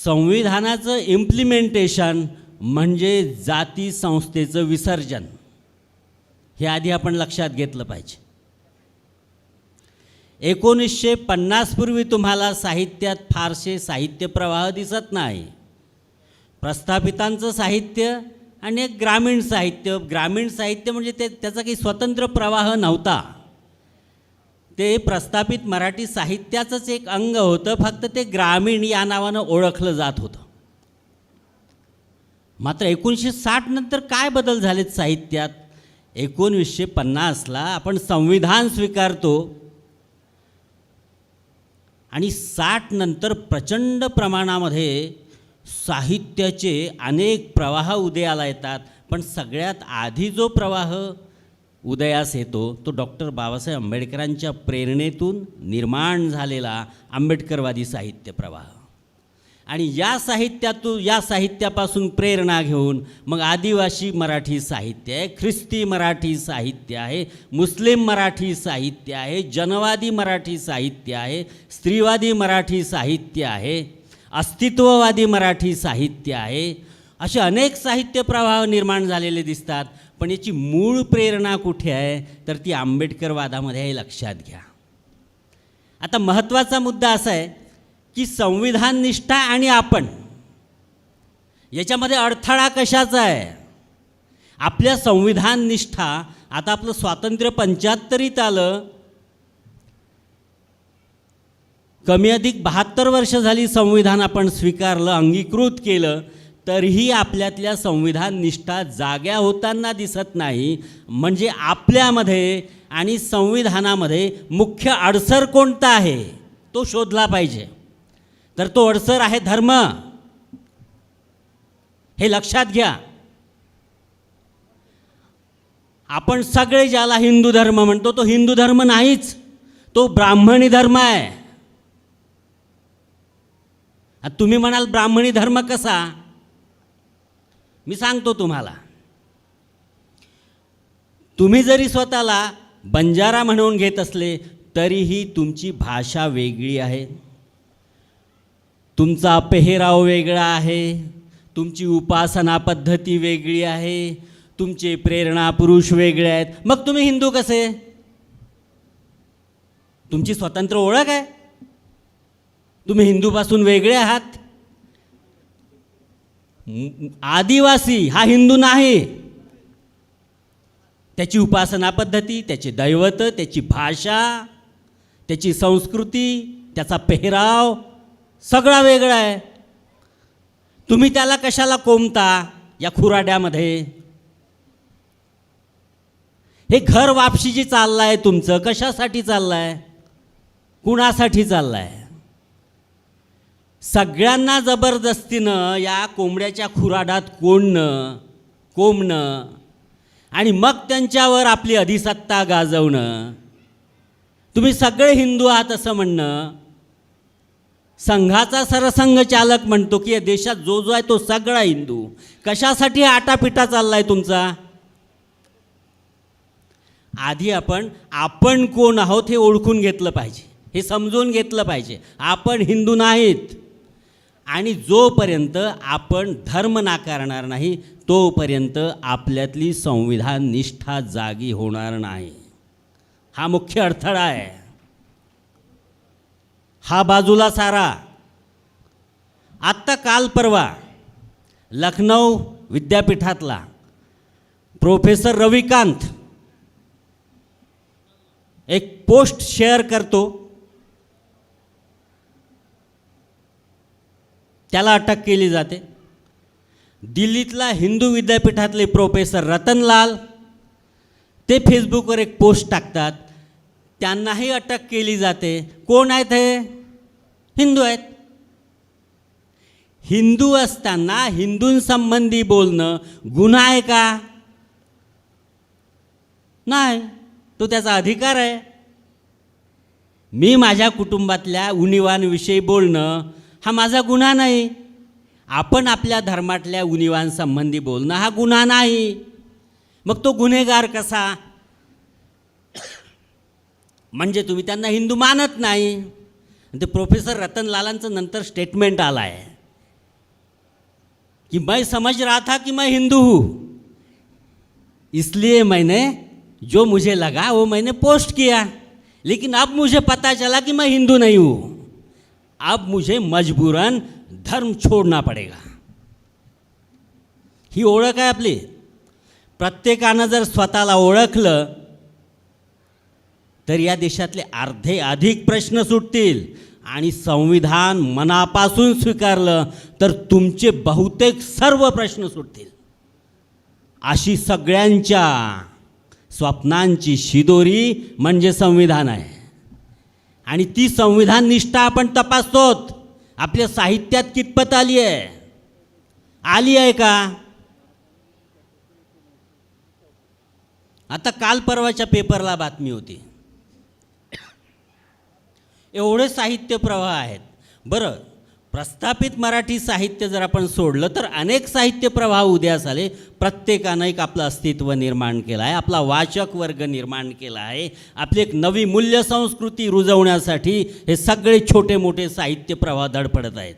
संविधानाचं इम्प्लिमेंटेशन म्हणजे जाती संस्थेचं विसर्जन, हे आधी आपण लक्षात घेतलं पाहिजे. 1950 पूर्वी तुम्हाला साहित्यात फारसे साहित्य प्रवाह दिसत नाही. प्रस्थापितांचं साहित्य आणि एक ग्रामीण साहित्य. ग्रामीण साहित्य म्हणजे त्याचा काही स्वतंत्र प्रवाह नव्हता. ते प्रस्थापित मराठी साहित्याचंच एक अंग होतं, फक्त ते ग्रामीण या नावानं ओळखलं जात होतं. मात्र 1960 नंतर काय बदल झालेत साहित्यात? 1950ला आपण संविधान स्वीकारतो आणि 60 नंतर प्रचंड प्रमाणामध्ये साहित्याचे अनेक प्रवाह उदयाला येतात. पण सगळ्यात आधी जो प्रवाह उदयास येतो तो डॉक्टर बाबासाहेब आंबेडकरांच्या प्रेरणेतून निर्माण झालेला आंबेडकरवादी साहित्य प्रवाह. आणि या साहित्यापासून प्रेरणा घेऊन मग आदिवासी मराठी साहित्य आहे, ख्रिस्ती मराठी साहित्य आहे, मुस्लिम मराठी साहित्य आहे, जनवादी मराठी साहित्य आहे, स्त्रीवादी मराठी साहित्य आहे, अस्तित्ववादी मराठी साहित्य आहे. असे अनेक साहित्य प्रवाह निर्माण झालेले दिसतात. पण याची मूळ प्रेरणा कुठे आहे? तर ती आंबेडकरवादामध्ये आहे, लक्षात घ्या. आता महत्त्वाचा मुद्दा असा आहे की संविधान निष्ठा आणि आपण याच्यामध्ये अडथळा कशाचा आहे? आपल्या संविधान निष्ठा, आता आपलं स्वातंत्र्य 75रीत आलं, कमी अधिक 72 वर्ष झाली संविधान आपण स्वीकारलं, अंगीकृत केलं, तरीही आपल्यातल्या संविधान निष्ठा जाग्या होताना दिसत नाही. म्हणजे आपल्यामध्ये आणि संविधानामध्ये मुख्य अडसर कोणता आहे तो शोधला पाहिजे. तर तो अडसर आहे धर्म. हे लक्षात घ्या. आपण सगळे ज्याला हिंदू धर्म म्हणतो तो हिंदू धर्म नाहीच, तो ब्राह्मणी धर्म आहे. तुम्ही म्हणाल ब्राह्मणी धर्म कसा? मी सांगतो तुम्हाला. तुम्ही जरी स्वतःला बंजारा म्हणून घेत असले तरीही तुमची भाषा वेगळी आहे, तुमचा पेहराव वेगळा आहे, तुमची उपासना पद्धती वेगळी आहे, तुमचे प्रेरणा पुरुष वेगळे आहेत. मग तुम्ही हिंदू कसे? तुमची स्वतंत्र ओळख आहे, तुम्ही हिंदूपासून वेगळे आहात. आदिवासी हा हिंदू नाही. त्याची उपासना पद्धती, त्याचे दैवत, त्याची भाषा, त्याची संस्कृती, त्याचा पेहराव सगळा वेगळा आहे. तुम्ही त्याला कशाला कोंबता या खुराड्यामध्ये? हे घर वापसी जी चाललं आहे तुमचं, कशासाठी चाललं आहे? कुणासाठी चाललं आहे? सगळ्यांना जबरदस्तीनं या कोंबड्याच्या खुराडात कोंबणं आणि मग त्यांच्यावर आपली अधिसत्ता गाजवणं. तुम्ही सगळे हिंदू आहात असं म्हणणं. संघाचा सरसंघ चालक म्हणतो की या देशात जो आहे तो सगळा हिंदू. कशासाठी आटापिटा चालला आहे तुमचा? आधी आपण कोण आहोत हे ओळखून घेतलं पाहिजे, हे समजून घेतलं पाहिजे. आपण हिंदू नाहीत. आणि जोपर्यंत आपण धर्म नाकारणार नाही तोपर्यंत आपल्यातली संविधान निष्ठा जागी होणार नाही. हा मुख्य अडथळा आहे. हा बाजूला सारा. आत्ता काल परवा लखनौ विद्यापीठातला प्रोफेसर रविकांत एक पोस्ट शेअर करतो, त्याला अटक केली जाते. दिल्लीतला हिंदू विद्यापीठातले प्रोफेसर रतनलाल ते फेसबुकवर एक पोस्ट टाकतात, त्यांनाही अटक केली जाते. कोण आहेत हे? हिंदू आहेत. हिंदू असताना हिंदूंसंबंधी बोलणं गुन्हा आहे का? नाही, तो त्याचा अधिकार आहे. मी माझ्या कुटुंबातल्या उणिवांविषयी बोलणं हा माझा गुन्हा नाही. आपण आपल्या धर्मातल्या उणिवांसंबंधी बोलणं हा गुन्हा नाही. मग तो गुन्हेगार कसा? म्हणजे तुम्ही त्यांना हिंदू मानत नाही. ते प्रोफेसर रतनलालांचं नंतर स्टेटमेंट आलं आहे कि मैं समझ रहा था कि मैं हिंदू हूँ, इसलिए मैंने जो मुझे लगा वो मैंने पोस्ट किया, लेकिन अब मुझे पता चला कि मैं हिंदू नहीं हूँ, अब मुझे मजबूरन धर्म छोड़ना पडेगा. ही ओळख आहे आपली. प्रत्येकानं जर स्वतःला ओळखलं तर या देशातले अर्धे अधिक प्रश्न सुटतील आणि संविधान मनापासून स्वीकारलं तर तुमचे बहुतेक सर्व प्रश्न सुटतील. अशी सगळ्यांच्या स्वप्नांची शिदोरी म्हणजे संविधान आहे. आणि ती संविधान निष्ठा आपण तपासतोत. आपल्या साहित्यात कितपत आली आहे का? आता काल परवाच्या पेपरला बातमी होती. एवढे साहित्य प्रवाह आहेत. बरं, प्रस्थापित मराठी साहित्य जर आपण सोडलं तर अनेक साहित्य प्रवाह उदयास आले. प्रत्येकानं एक आपलं अस्तित्व निर्माण केलं आहे, आपला वाचक वर्ग निर्माण केला आहे. आपली एक नवी मूल्य संस्कृती रुजवण्यासाठी हे सगळे छोटे मोठे साहित्य प्रवाह धडपडत आहेत.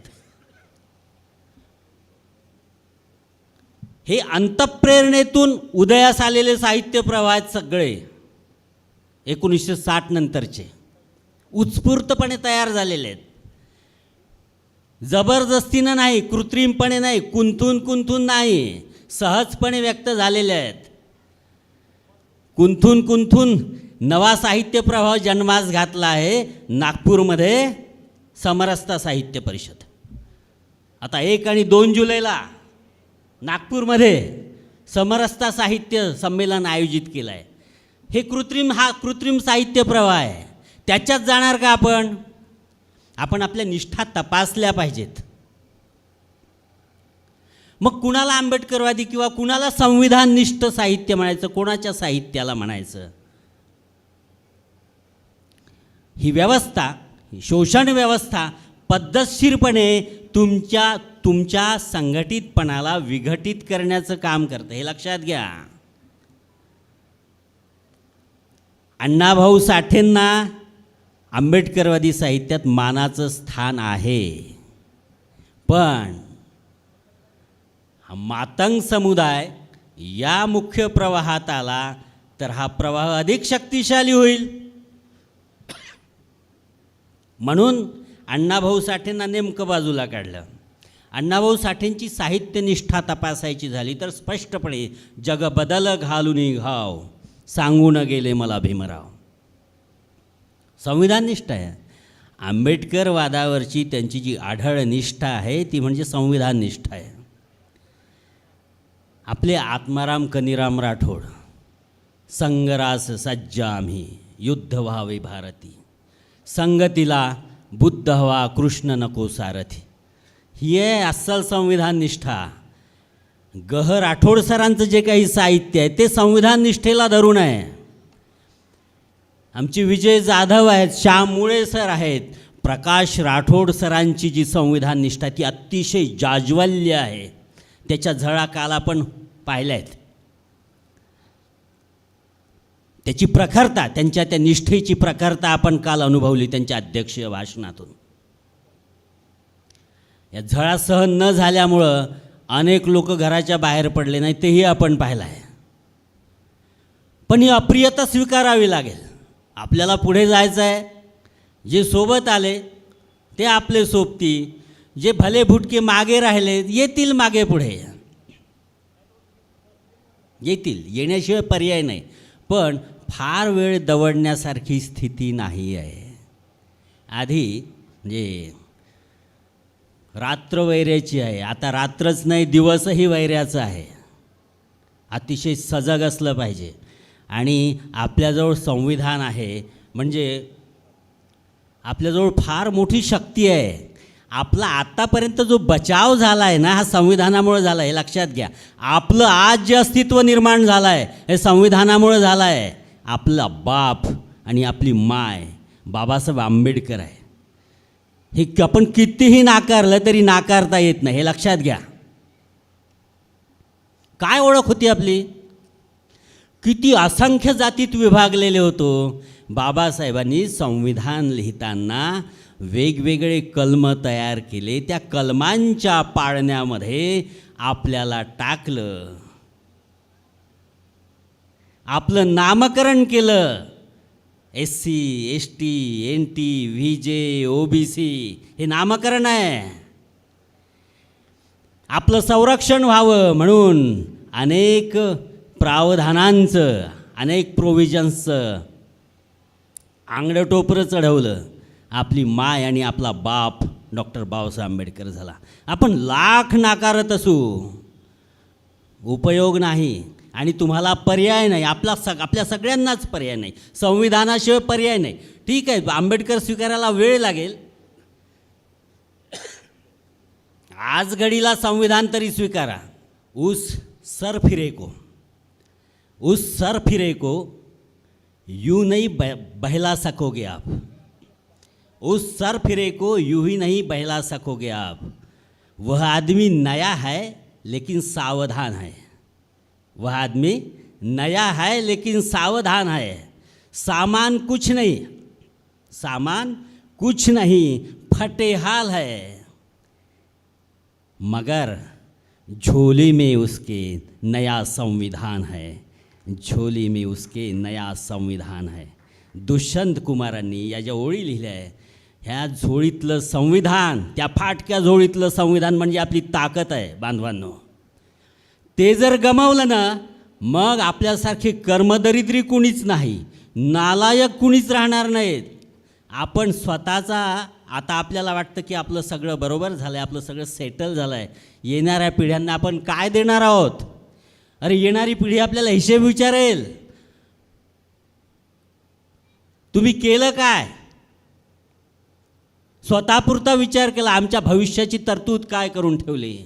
हे अंतःप्रेरणेतून उदयास आलेले साहित्य प्रवाह आहेत सगळे. 1960 नंतरचे उत्स्फूर्तपणे तयार झालेले आहेत. जबरदस्तीनं नाही, कृत्रिमपणे नाही, कुंथून नाही, सहजपणे व्यक्त झालेले आहेत. कुंथून नवा साहित्य प्रवाह जन्मास घातला आहे नागपूरमध्ये समरसता साहित्य परिषद. आता 1 आणि 2 जुलैला नागपूरमध्ये समरसता साहित्य संमेलन आयोजित केलं आहे. हे कृत्रिम साहित्य प्रवाह आहे. त्याच्यात जाणार का आपण? आपण आपल्या निष्ठा तपासल्या पाहिजेत. मग कुणाला आंबेडकरवादी किंवा कुणाला संविधाननिष्ठ साहित्य म्हणायचं, कोणाच्या साहित्याला म्हणायचं? ही व्यवस्था, ही शोषण व्यवस्था पद्धतशीरपणे तुमच्या संघटितपणाला विघटित करण्याचं काम करते, हे लक्षात घ्या. अण्णाभाऊ साठेंना आंबेडकरवादी साहित्यात मानाचं स्थान आहे, पण हा मातंग समुदाय या मुख्य प्रवाहात आला तर हा प्रवाह अधिक शक्तिशाली होईल. म्हणून अण्णाभाऊ साठेंना नेमकं बाजूला काढलं. अण्णाभाऊ साठेंची साहित्यनिष्ठा तपासायची झाली तर स्पष्टपणे जग बदल घालून घाव सांगून गेले मला भीमराव. संविधाननिष्ठ आहे. आंबेडकरवादावरची त्यांची जी आढळ निष्ठा आहे ती म्हणजे संविधाननिष्ठ आहे. आपले आत्माराम कनीराम राठोड, संगरास सज्जा आम्ही, युद्ध व्हावे भारती, संगतीला बुद्ध हवा कृष्ण नको सारथी, ही आहे अस्सल संविधान निष्ठा. राठोड सरांचं जे काही साहित्य आहे ते संविधान निष्ठेला धरून आहे. आमचे विजय जाधव आहेत, श्याम मुळे सर आहेत, प्रकाश राठोड सरांची जी संविधान निष्ठा ती अतिशय जाज्वल्य आहे. त्याच्या झळा काल आपण पाहिल्या आहेत. त्याची प्रखरता, त्यांच्या त्या निष्ठेची प्रखरता आपण काल अनुभवली त्यांच्या अध्यक्षीय भाषणातून. या झळा सहन न झाल्यामुळं अनेक लोक घराच्या बाहेर पडले नाही, तेही आपण पाहिलं आहे. पण ही अप्रियता स्वीकारावी लागेल. आपल्याला पुढे जायचं आहे. जे सोबत आले ते आपले सोबती, जे भले भुटके मागे राहिले येतील मागे पुढे येतील, येण्याशिवाय पर्याय नाही. पण फार वेळ दवडण्यासारखी स्थिती नाही आहे. आधी म्हणजे रात्र वैऱ्याची आहे, आता रात्रच नाही दिवसही वैऱ्याचं आहे. अतिशय सजग असलं पाहिजे. आणि आपल्याजवळ संविधान आहे म्हणजे आपल्याजवळ फार मोठी शक्ती आहे. आपला आत्तापर्यंत जो बचाव झाला आहे ना, हा संविधानामुळे झाला आहे, हे लक्षात घ्या. आपलं आज जे अस्तित्व निर्माण झालं आहे हे संविधानामुळे झालं आहे. आपला बाप आणि आपली माय बाबासाहेब आंबेडकर आहे. हे आपण कितीही नाकारलं तरी नाकारता येत नाही, हे लक्षात घ्या. काय ओळख होती आपली? किती असंख्य जातीत विभागलेले होतो. बाबासाहेबांनी संविधान लिहिताना वेगवेगळे कलम तयार केले. त्या कलमांच्या पाळण्यामध्ये आपल्याला टाकलं, आपलं नामकरण केलं. SC, ST, NT, VJ, OBC हे नामकरण आहे. आपलं संरक्षण व्हावं म्हणून अनेक प्रावधानांचं, अनेक प्रोव्हिजन्सचं आंगडं चढवलं. आपली माय आणि आपला बाप डॉक्टर बाबासाहेब आंबेडकर झाला. आपण लाख नाकारत असू, उपयोग नाही. आणि तुम्हाला पर्याय नाही, आपल्या सगळ्यांनाच पर्याय नाही, संविधानाशिवाय पर्याय नाही. ठीक आहे, आंबेडकर स्वीकारायला वेळ लागेल. आज घडीला संविधान तरी स्वीकारा. उस सर फिरे को यूं नहीं बहला सकोगे आप. उस सर फिरे को यूं ही नहीं बहला सकोगे आप. वह आदमी नया है लेकिन सावधान है. वह आदमी नया है लेकिन सावधान है. सामान कुछ नहीं फटे हाल है, मगर झोली में उसके नया संविधान है. झोली में उसके नया संविधान है. दुष्यंत कुमारांनी या ज्या ओळी लिहिल्या आहे, ह्या झोळीतलं संविधान, त्या फाटक्या झोळीतलं संविधान म्हणजे आपली ताकद आहे बांधवांनो. ते जर गमावलं ना, मग आपल्यासारखे कर्मदरिद्री कुणीच नाही, नालायक कुणीच राहणार नाहीत. आपण स्वतःचा, आता आपल्याला वाटतं की आपलं सगळं बरोबर झालं आहे, आपलं सगळं सेटल झालं आहे. येणाऱ्या पिढ्यांना आपण काय देणार आहोत? अरे येणारी पिढी आपल्याला हिशेब विचारेल, तुम्ही केलं काय? स्वतःपुरता विचार केला, आमच्या भविष्याची तरतूद काय करून ठेवली?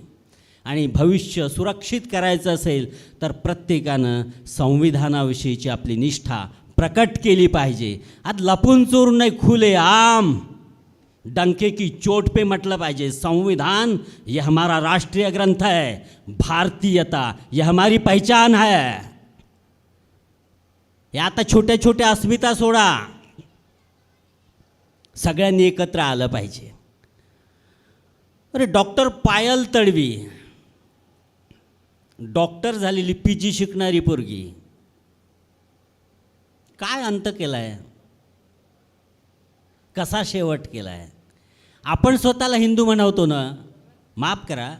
आणि भविष्य सुरक्षित करायचं असेल तर प्रत्येकानं संविधानाविषयीची आपली निष्ठा प्रकट केली पाहिजे. आज लपून चोरून नाही, खुले आम डंके की चोट पे म्हटलं पाहिजे, संविधान ये हमारा राष्ट्रीय ग्रंथ है, भारतीयता ये हमारी पहचान है. या आता छोट्या छोट्या अस्मिता सोडा, सगळ्यांनी एकत्र आलं पाहिजे. अरे डॉक्टर पायल तडवी, डॉक्टर झालेली, PG शिकणारी पोरगी, काय अंत केला आहे, कसा शेवट केला आहे? आपण स्वतःला हिंदू म्हणावतो ना, माफ करा,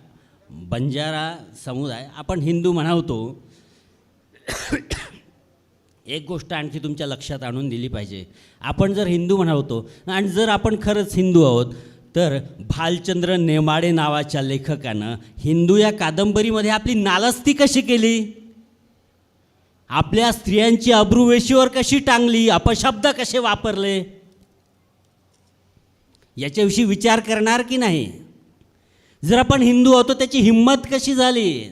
बंजारा समुदाय आपण हिंदू म्हणावतो. एक गोष्ट आणखी तुमच्या लक्षात आणून दिली पाहिजे. आपण जर हिंदू म्हणावतो आणि जर आपण खरंच हिंदू आहोत, तर भालचंद्र नेमाडे नावाच्या लेखकानं हिंदू या कादंबरीमध्ये आपली नालस्ती कशी केली, आपल्या स्त्रियांची अब्रूवेशीवर कशी टांगली, अपशब्द कसे वापरले, याच्याविषयी विचार करणार की नाही? जर आपण हिंदू आहोत, त्याची हिंमत कशी झाली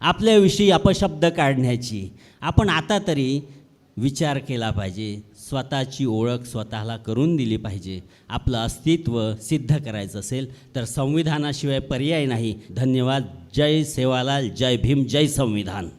आपल्याविषयी अपशब्द काढण्याची? आपण आता तरी विचार केला पाहिजे, स्वतःची ओळख स्वतःला करून दिली पाहिजे. आपलं अस्तित्व सिद्ध करायचं असेल तर संविधानाशिवाय पर्याय नाही. धन्यवाद. जय सेवालाल, जय भीम, जय संविधान.